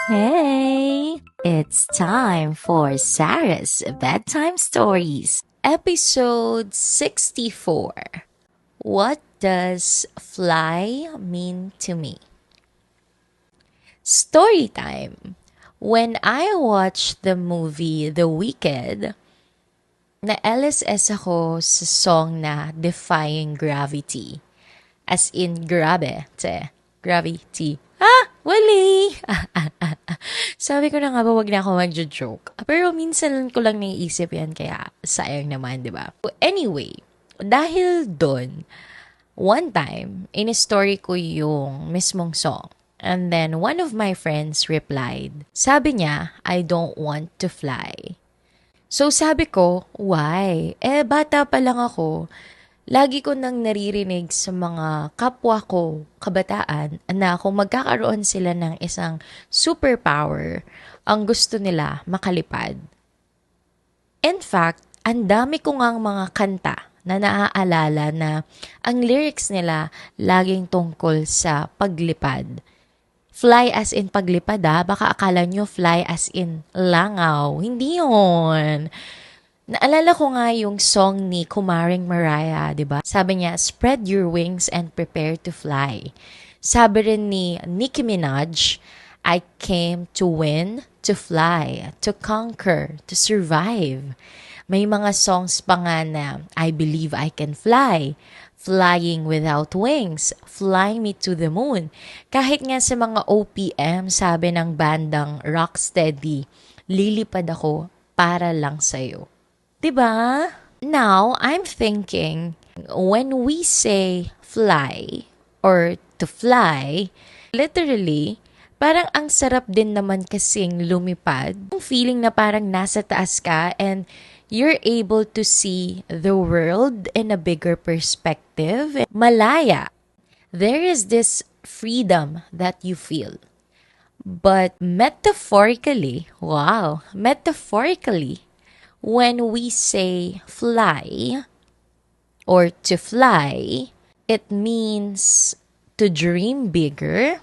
Hey, it's time for Sarah's Bedtime Stories, episode 64. What does fly mean to me? Story time. When I watched the movie The Wicked, na-LSS ako sa song na Defying Gravity. As in, grabe, gravity. Wali! Sabi ko na nga ba, wag na ako mag-joke. Pero minsan ko lang naiisip yan, kaya sayang naman, di ba? Anyway, dahil doon, one time, in-story ko yung mismong song. And then, one of my friends replied. Sabi niya, I don't want to fly. So sabi ko, why? Bata pa lang ako. Lagi ko nang naririnig sa mga kapwa ko, kabataan, na kung magkakaroon sila ng isang superpower, ang gusto nila makalipad. In fact, ang dami ko ngang mga kanta na naaalala na ang lyrics nila laging tungkol sa paglipad. Fly as in paglipad baka akala nyo fly as in langaw. Hindi yun. Naalala ko nga yung song ni Kumaring Mariah, di ba? Sabi niya, spread your wings and prepare to fly. Sabi rin ni Nicki Minaj, I came to win, to fly, to conquer, to survive. May mga songs pa nga na, I believe I can fly. Flying without wings, flying me to the moon. Kahit nga sa mga OPM, sabi ng bandang Rocksteady, lilipad ako para lang sa'yo. Diba? Now, I'm thinking, when we say fly or to fly, literally, parang ang sarap din naman kasing lumipad. Yung feeling na parang nasa taas ka and you're able to see the world in a bigger perspective. Malaya. There is this freedom that you feel. But metaphorically, when we say fly or to fly, it means to dream bigger,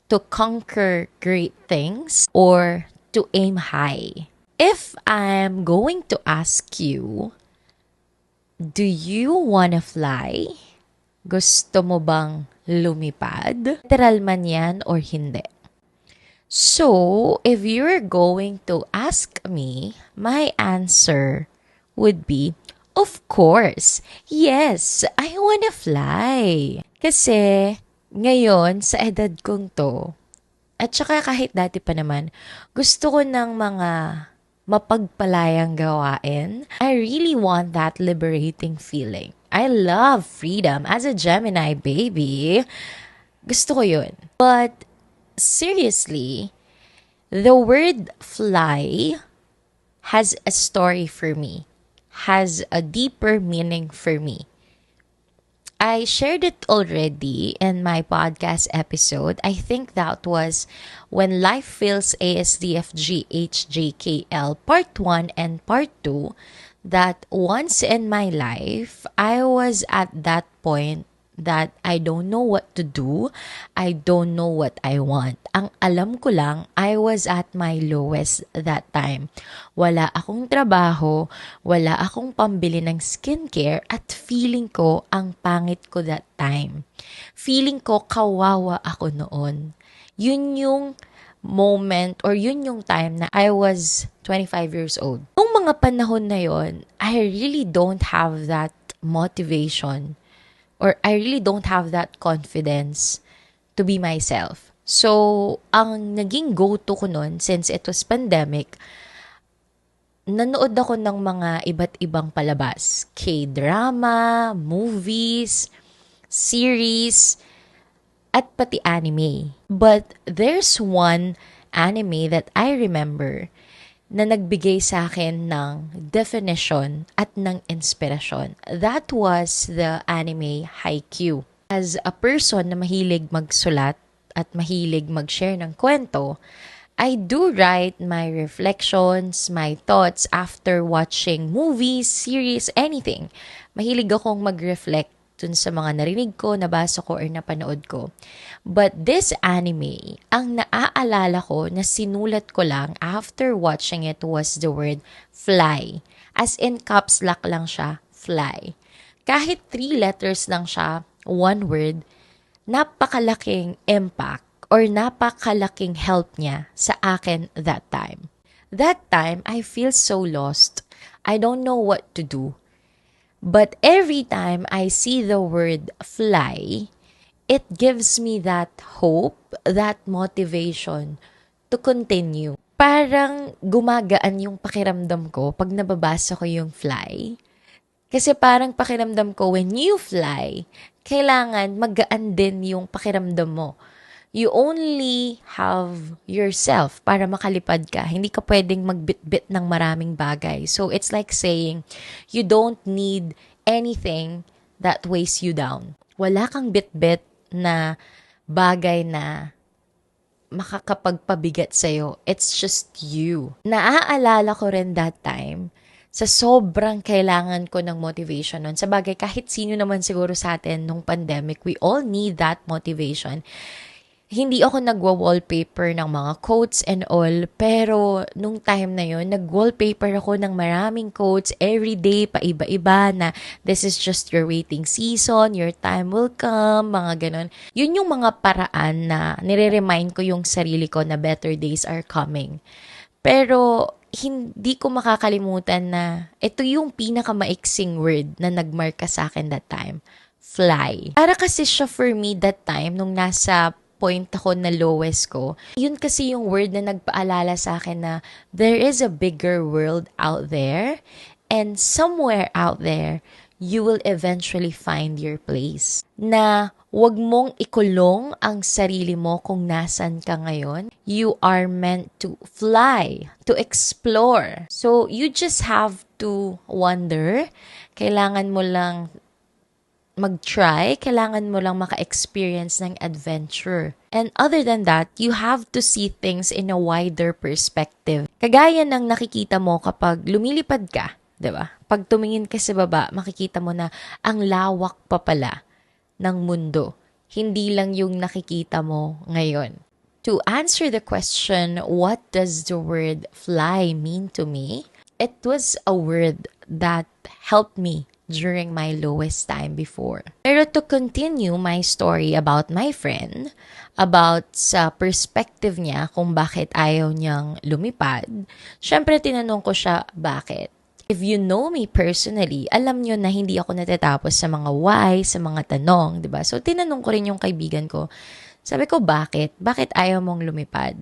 to conquer great things, or to aim high. If I'm going to ask you, do you wanna fly? Gusto mo bang lumipad? Literal man yan or hindi? So, if you're going to ask me, my answer would be, of course, yes, I wanna fly. Kasi, ngayon, sa edad kong to, at saka kahit dati pa naman, gusto ko ng mga mapagpalayang gawain. I really want that liberating feeling. I love freedom as a Gemini baby. Gusto ko yun. But, seriously, the word fly has a story for me, has a deeper meaning for me. I shared it already in my podcast episode. I think that was When Life Feels ASDFGHJKL Part 1 and Part 2, that once in my life, I was at that point that I don't know what to do. I don't know what I want. Ang alam ko lang, I was at my lowest that time. Wala akong trabaho, wala akong pambili ng skincare, at feeling ko ang pangit ko that time. Feeling ko kawawa ako noon. Yun yung moment or yun yung time na I was 25 years old. Nung mga panahon na yon, I really don't have that motivation, or I really don't have that confidence to be myself. So, ang naging go-to ko nun, since it was pandemic, nanood ako ng mga iba't ibang palabas. K-drama, movies, series, at pati anime. But there's one anime that I remember na nagbigay sa akin ng definition at ng inspirasyon. That was the anime Haikyuu. As a person na mahilig magsulat at mahilig mag-share ng kwento, I do write my reflections, my thoughts after watching movies, series, anything. Mahilig akong mag-reflect dun sa mga narinig ko, nabasa ko, or napanood ko. But this anime, ang naaalala ko na sinulat ko lang after watching it was the word fly. As in caps lock lang siya, fly. Kahit 3 letters lang siya, one word, napakalaking impact or napakalaking help niya sa akin that time. That time, I feel so lost. I don't know what to do. But every time I see the word fly, it gives me that hope, that motivation to continue. Parang gumagaan yung pakiramdam ko pag nababasa ko yung fly. Kasi parang pakiramdam ko, when you fly, kailangan magaan din yung pakiramdam mo. You only have yourself para makalipad ka. Hindi ka pwedeng magbitbit ng maraming bagay. So it's like saying, you don't need anything that weighs you down. Wala kang bitbit na bagay na makakapagpabigat sa'yo. It's just you. Naaalala ko rin that time, sa sobrang kailangan ko ng motivation nun. Sa bagay, kahit sino naman siguro sa atin nung pandemic, we all need that motivation. Hindi ako nagwa-wallpaper ng mga quotes and all, pero nung time na yon nag-wallpaper ako ng maraming quotes every day, paiba-iba na this is just your waiting season, your time will come, mga ganon. Yun yung mga paraan na nire-remind ko yung sarili ko na better days are coming. Pero hindi ko makakalimutan na ito yung pinakamaiksing word na nagmarka sa akin that time. Fly. Para kasi siya for me that time, nung nasa point ako na lowest ko, yun kasi yung word na nagpaalala sa akin na there is a bigger world out there, and somewhere out there, you will eventually find your place. Na wag mong ikulong ang sarili mo kung nasan ka ngayon. You are meant to fly, to explore. So, you just have to wonder. Kailangan mo lang mag-try, kailangan mo lang maka-experience ng adventure. And other than that, you have to see things in a wider perspective. Kagaya ng nakikita mo kapag lumilipad ka, 'di ba? Pag tumingin ka sa baba, makikita mo na ang lawak pa pala ng mundo. Hindi lang yung nakikita mo ngayon. To answer the question, what does the word fly mean to me? It was a word that helped me during my lowest time before. Pero to continue my story about my friend, about sa perspective niya kung bakit ayaw niyang lumipad, syempre tinanong ko siya bakit. If you know me personally, alam niyo na hindi ako natatapos sa mga why, sa mga tanong, 'di ba? So tinanong ko rin yung kaibigan ko. Sabi ko, bakit? Bakit ayaw mong lumipad?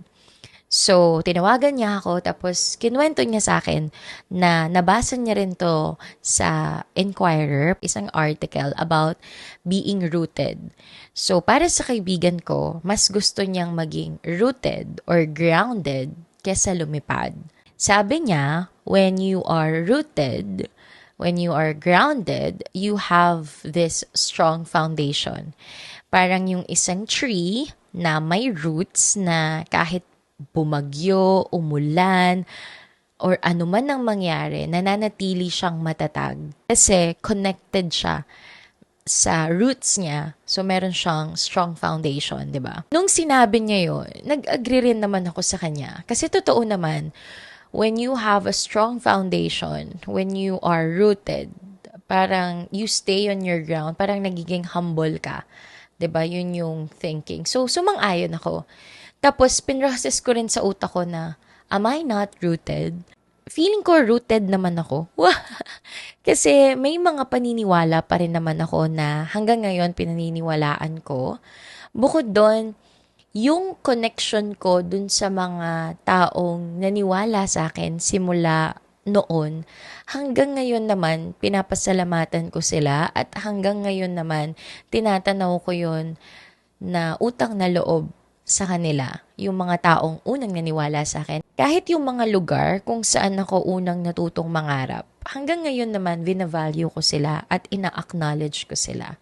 So, tinawagan niya ako, tapos kinuwento niya sa akin na nabasa niya rin to sa Inquirer, isang article about being rooted. So, para sa kaibigan ko, mas gusto niyang maging rooted or grounded kesa lumipad. Sabi niya, when you are rooted, when you are grounded, you have this strong foundation. Parang yung isang tree na may roots na kahit bumagyo, umulan, or ano man ang mangyari, nananatili siyang matatag. Kasi connected siya sa roots niya. So, meron siyang strong foundation, di ba? Nung sinabi niya yun, nag-agree rin naman ako sa kanya. Kasi totoo naman, when you have a strong foundation, when you are rooted, parang you stay on your ground, parang nagiging humble ka. 'Di ba? Yun yung thinking. So, sumang-ayon ako. Tapos, pinrocess ko rin sa utak ko na, am I not rooted? Feeling ko rooted naman ako. Kasi may mga paniniwala pa rin naman ako na hanggang ngayon pinaniniwalaan ko. Bukod doon, yung connection ko dun sa mga taong naniwala sa akin simula noon, hanggang ngayon naman pinapasalamatan ko sila at hanggang ngayon naman tinatanaw ko yun na utang na loob sa kanila, yung mga taong unang naniwala sa akin. Kahit yung mga lugar kung saan ako unang natutong mangarap, hanggang ngayon naman binavalue ko sila at ina-acknowledge ko sila.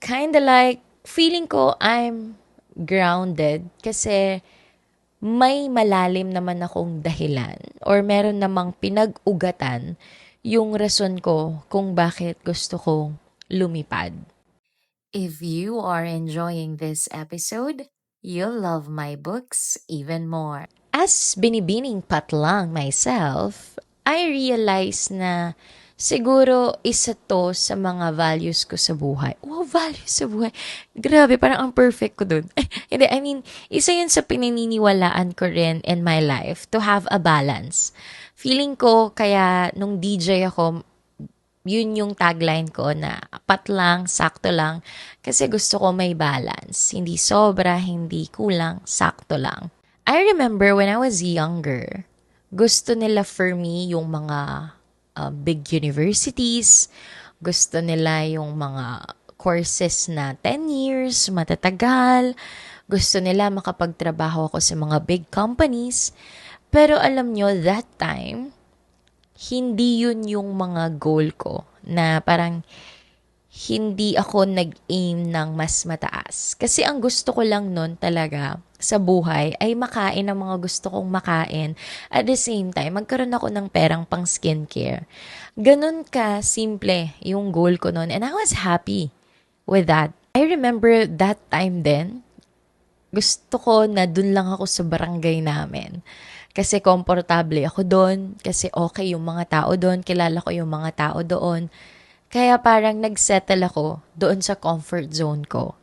Kinda like, feeling ko I'm grounded kasi may malalim naman akong dahilan or meron namang pinag-ugatan yung rason ko kung bakit gusto kong lumipad. If you are enjoying this episode, you'll love my books even more. As binibining patlang myself, I realize na siguro isa to sa mga values ko sa buhay. Wow, values sa buhay. Grabe, parang ang perfect ko dun. Hindi, I mean, isa yun sa pinaniniwalaan ko rin in my life, to have a balance. Feeling ko, kaya nung DJ ako, yun yung tagline ko na apat lang, sakto lang. Kasi gusto ko may balance. Hindi sobra, hindi kulang, sakto lang. I remember when I was younger, gusto nila for me yung mga big universities. Gusto nila yung mga courses na 10 years, matatagal. Gusto nila makapagtrabaho ako sa mga big companies. Pero alam nyo, that time, hindi yun yung mga goal ko na parang hindi ako nag-aim ng mas mataas. Kasi ang gusto ko lang nun talaga sa buhay ay makain ang mga gusto kong makain. At the same time, magkaroon ako ng perang pang skincare. Ganun ka simple yung goal ko nun. And I was happy with that. I remember that time then, gusto ko na dun lang ako sa barangay namin. Kasi komportable ako doon, kasi okay yung mga tao doon, kilala ko yung mga tao doon. Kaya parang nagsettle ako doon sa comfort zone ko.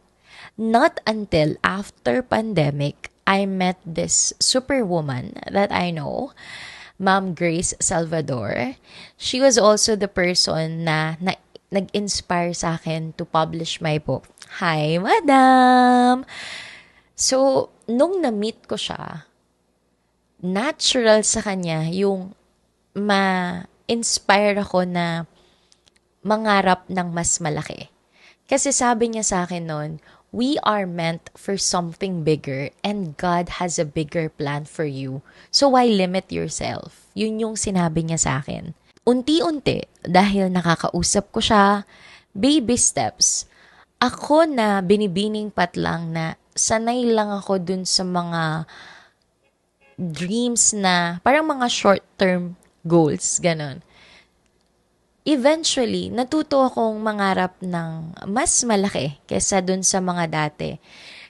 Not until after pandemic, I met this superwoman that I know, Ma'am Grace Salvador. She was also the person na nag-inspire sa akin to publish my book. Hi, Madam! So, nung na-meet ko siya, natural sa kanya yung ma-inspire ako na mangarap ng mas malaki. Kasi sabi niya sa akin noon, we are meant for something bigger and God has a bigger plan for you. So why limit yourself? Yun yung sinabi niya sa akin. Unti-unti, dahil nakakausap ko siya, baby steps, ako na binibining patlang na sanay lang ako dun sa mga dreams na parang mga short-term goals, ganon. Eventually, natuto akong mangarap ng mas malaki kesa dun sa mga dati.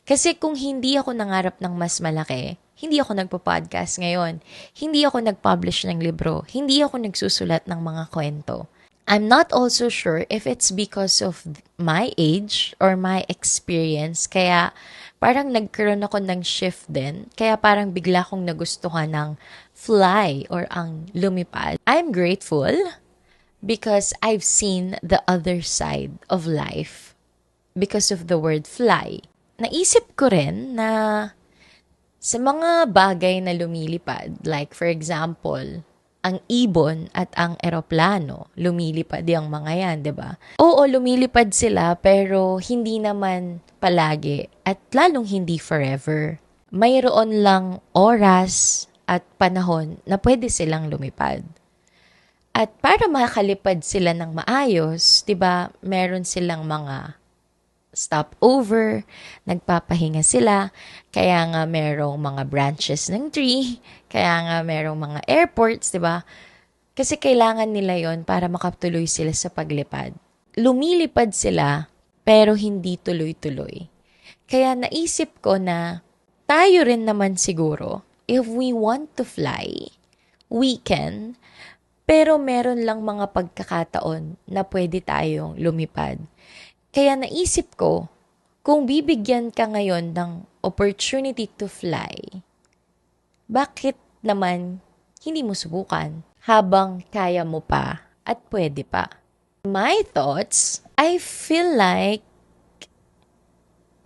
Kasi kung hindi ako nangarap ng mas malaki, hindi ako nagpo-podcast ngayon. Hindi ako nag-publish ng libro. Hindi ako nagsusulat ng mga kwento. I'm not also sure if it's because of my age or my experience. Kaya parang nagkaroon ako ng shift din. Kaya parang bigla kong nagustuhan ng fly or ang lumipad. I'm grateful because I've seen the other side of life because of the word fly. Naisip ko rin na sa mga bagay na lumilipad, like for example, ang ibon at ang eroplano, lumilipad yung mga yan, di ba? Oo, lumilipad sila pero hindi naman palagi at lalong hindi forever. Mayroon lang oras at panahon na pwede silang lumipad. At para makalipad sila ng maayos, 'di ba, meron silang mga stopover, nagpapahinga sila, kaya nga merong mga branches ng tree, kaya nga merong mga airports, 'di ba? Kasi kailangan nila 'yon para makatuloy sila sa paglipad. Lumilipad sila pero hindi tuloy-tuloy. Kaya naisip ko na tayo rin naman siguro, if we want to fly, we can. Pero meron lang mga pagkakataon na pwede tayong lumipad. Kaya naisip ko, kung bibigyan ka ngayon ng opportunity to fly, bakit naman hindi mo subukan habang kaya mo pa at pwede pa? My thoughts, I feel like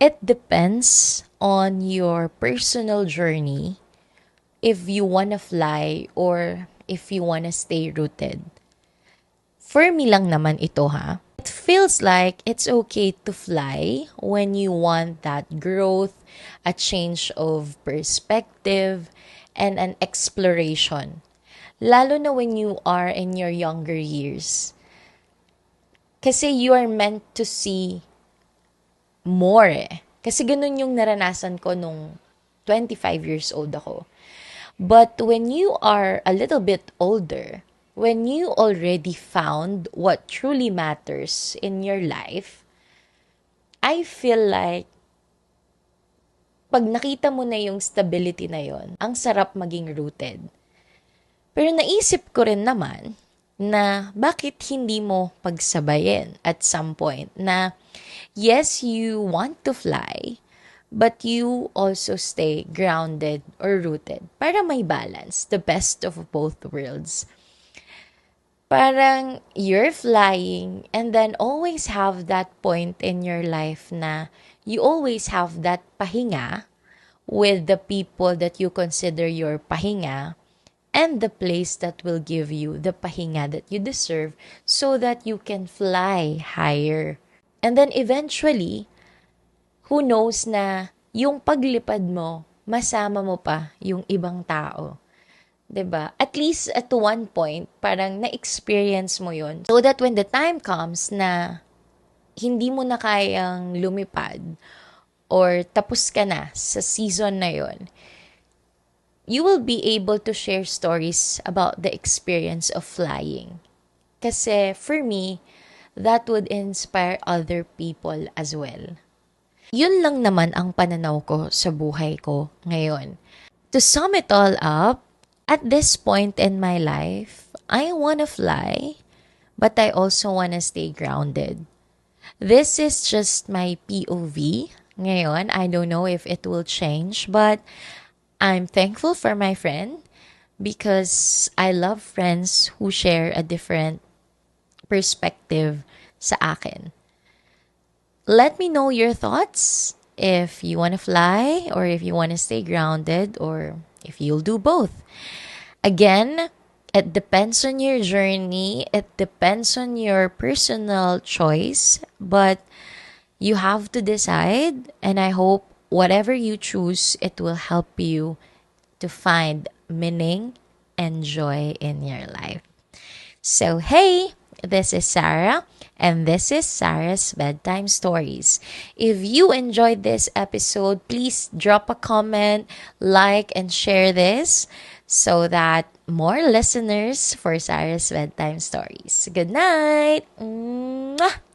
it depends on your personal journey if you wanna fly or if you wanna stay rooted. For me lang naman ito ha. It feels like it's okay to fly when you want that growth, a change of perspective, and an exploration. Lalo na when you are in your younger years. Kasi you are meant to see more eh. Kasi ganun yung naranasan ko nung 25 years old ako. But when you are a little bit older, when you already found what truly matters in your life, I feel like pag nakita mo na yung stability na yon, ang sarap maging rooted. Pero naisip ko rin naman na bakit hindi mo pagsabayin at some point na yes, you want to fly, but you also stay grounded or rooted para may balance, the best of both worlds. Parang you're flying and then always have that point in your life na you always have that pahinga with the people that you consider your pahinga and the place that will give you the pahinga that you deserve so that you can fly higher. And then eventually, who knows na yung paglipad mo, masama mo pa yung ibang tao. 'Di ba? At least at one point, parang na-experience mo yun. So that when the time comes na hindi mo na kayang lumipad or tapos ka na sa season na yon, you will be able to share stories about the experience of flying. Kasi for me, that would inspire other people as well. Yun lang naman ang pananaw ko sa buhay ko ngayon. To sum it all up, at this point in my life, I wanna fly, but I also wanna stay grounded. This is just my POV. Ngayon, I don't know if it will change, but I'm thankful for my friend because I love friends who share a different perspective sa akin. Let me know your thoughts if you want to fly or if you want to stay grounded or if you'll do both. Again, it depends on your journey, it depends on your personal choice, but you have to decide, and I hope whatever you choose, it will help you to find meaning and joy in your life. So, hey, this is Sarah, and this is Sarah's Bedtime Stories. If you enjoyed this episode, please drop a comment, like, and share this so that more listeners for Sarah's Bedtime Stories. Good night! Mwah!